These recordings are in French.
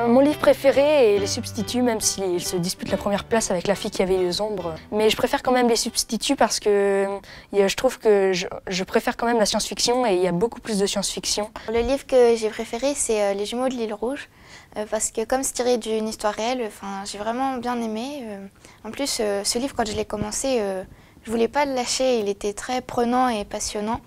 Mon livre préféré est Les Substituts, même s'il se dispute la première place avec La fille qui avait les ombres. Mais je préfère quand même Les Substituts parce que je trouve que je préfère quand même la science-fiction et il y a beaucoup plus de science-fiction. Le livre que j'ai préféré, c'est Les Jumeaux de l'île Rouge. Parce que comme c'est tiré d'une histoire réelle, j'ai vraiment bien aimé. En plus, ce livre, quand je l'ai commencé, je voulais pas le lâcher. Il était très prenant et passionnant.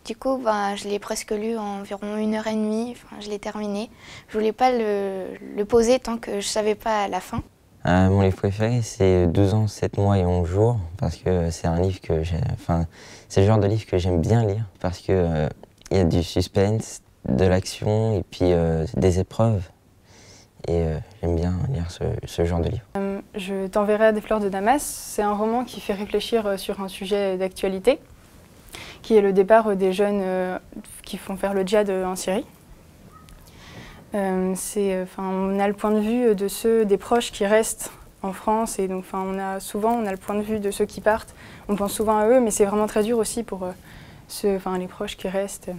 Du coup, je l'ai presque lu en environ 1h30, je l'ai terminé. Je voulais pas le poser tant que je savais pas la fin. Mon livre préféré, c'est 12 ans, 7 mois et 11 jours, parce que c'est un livre que c'est le genre de livre que j'aime bien lire, parce que y a du suspense, de l'action et puis des épreuves. Et j'aime bien lire ce genre de livre. Je t'enverrai à des fleurs de Damas. C'est un roman qui fait réfléchir sur un sujet d'actualité, qui est le départ des jeunes qui font faire le djihad en Syrie. On a le point de vue des proches qui restent en France, et donc on a le point de vue de ceux qui partent. On pense souvent à eux, mais c'est vraiment très dur aussi pour les proches qui restent.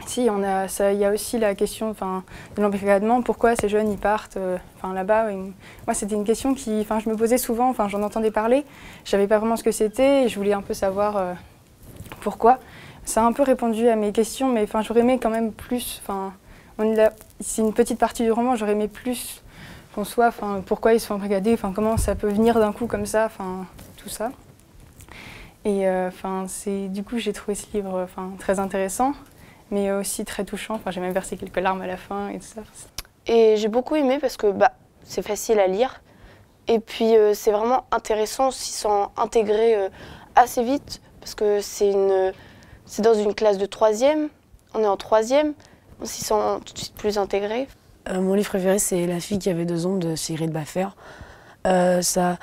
Si, il y a aussi la question de l'embrigadement. Pourquoi ces jeunes ils partent là-bas? Moi, c'était une question qui, je me posais souvent. J'en entendais parler. Je savais pas vraiment ce que c'était et je voulais un peu savoir pourquoi. Ça a un peu répondu à mes questions, mais j'aurais aimé quand même plus. C'est une petite partie du roman. J'aurais aimé plus qu'on soit. Pourquoi ils sont embrigadés? Comment ça peut venir d'un coup comme ça? Tout ça. Et du coup, j'ai trouvé ce livre très intéressant, mais aussi très touchant. J'ai même versé quelques larmes à la fin et tout ça. Et j'ai beaucoup aimé parce que c'est facile à lire. Et puis c'est vraiment intéressant, on s'y sent intégré assez vite parce que c'est dans une classe de 3e, on est en 3e, on s'y sent tout de suite plus intégré. Mon livre préféré, c'est La fille qui avait 2 ombres de Sigrid Bafer. Ce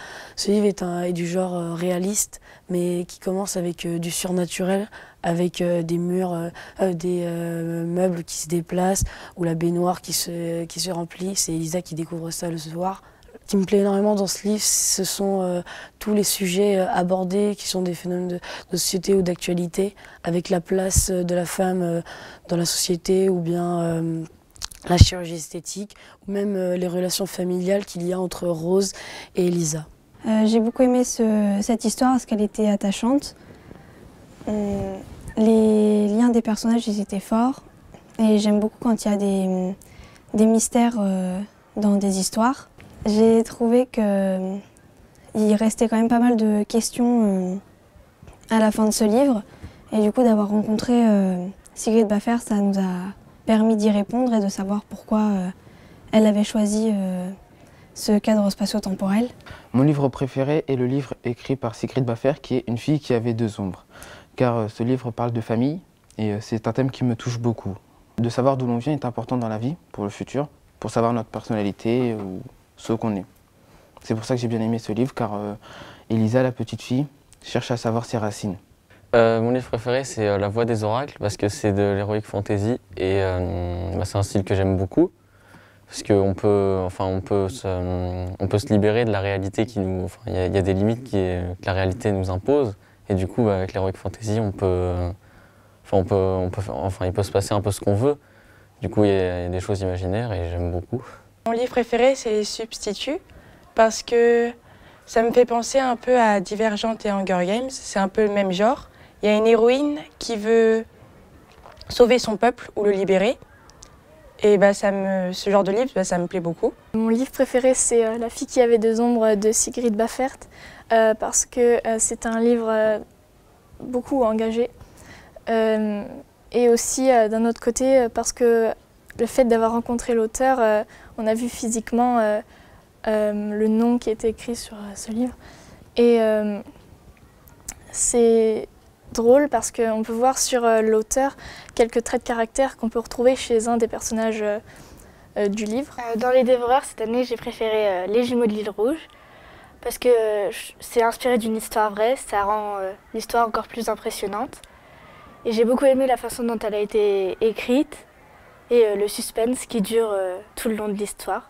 livre est du genre réaliste, mais qui commence avec du surnaturel, avec des murs, des meubles qui se déplacent, ou la baignoire qui se remplit. C'est Elisa qui découvre ça le soir. Ce qui me plaît énormément dans ce livre, ce sont tous les sujets abordés qui sont des phénomènes de société ou d'actualité, avec la place de la femme dans la société, ou bien la chirurgie esthétique, ou même les relations familiales qu'il y a entre Rose et Elisa. J'ai beaucoup aimé cette histoire parce qu'elle était attachante. Les liens des personnages, ils étaient forts. Et j'aime beaucoup quand il y a des mystères dans des histoires. J'ai trouvé qu'il restait quand même pas mal de questions à la fin de ce livre. Et du coup, d'avoir rencontré Sigrid Bafer, ça nous a permis d'y répondre et de savoir pourquoi elle avait choisi ce cadre spatio-temporel. Mon livre préféré est le livre écrit par Sigrid Bafer, qui est Une fille qui avait 2 ombres. Car ce livre parle de famille et c'est un thème qui me touche beaucoup. De savoir d'où l'on vient est important dans la vie, pour le futur, pour savoir notre personnalité ou ce qu'on est. C'est pour ça que j'ai bien aimé ce livre, car Elisa, la petite fille, cherche à savoir ses racines. Mon livre préféré, c'est La Voix des Oracles, parce que c'est de l'heroic fantasy et c'est un style que j'aime beaucoup, parce qu'on peut, on peut se libérer de la réalité qui nous... Il y a des limites que la réalité nous impose, et du coup, avec l'heroic fantasy, il peut se passer un peu ce qu'on veut. Du coup, il y a des choses imaginaires et j'aime beaucoup. Mon livre préféré, c'est Les Substituts, parce que ça me fait penser un peu à Divergente et Hunger Games, c'est un peu le même genre. Il y a une héroïne qui veut sauver son peuple ou le libérer. Et ce genre de livre, ça me plaît beaucoup. Mon livre préféré, c'est La fille qui avait 2 ombres de Sigrid Baffert, parce que c'est un livre beaucoup engagé. Et aussi, d'un autre côté, parce que le fait d'avoir rencontré l'auteur, on a vu physiquement le nom qui était écrit sur ce livre. Et c'est drôle parce qu'on peut voir sur l'auteur quelques traits de caractère qu'on peut retrouver chez un des personnages du livre. Dans les dévoreurs, cette année, j'ai préféré Les Jumeaux de l'île Rouge parce que c'est inspiré d'une histoire vraie, ça rend l'histoire encore plus impressionnante. Et j'ai beaucoup aimé la façon dont elle a été écrite et le suspense qui dure tout le long de l'histoire.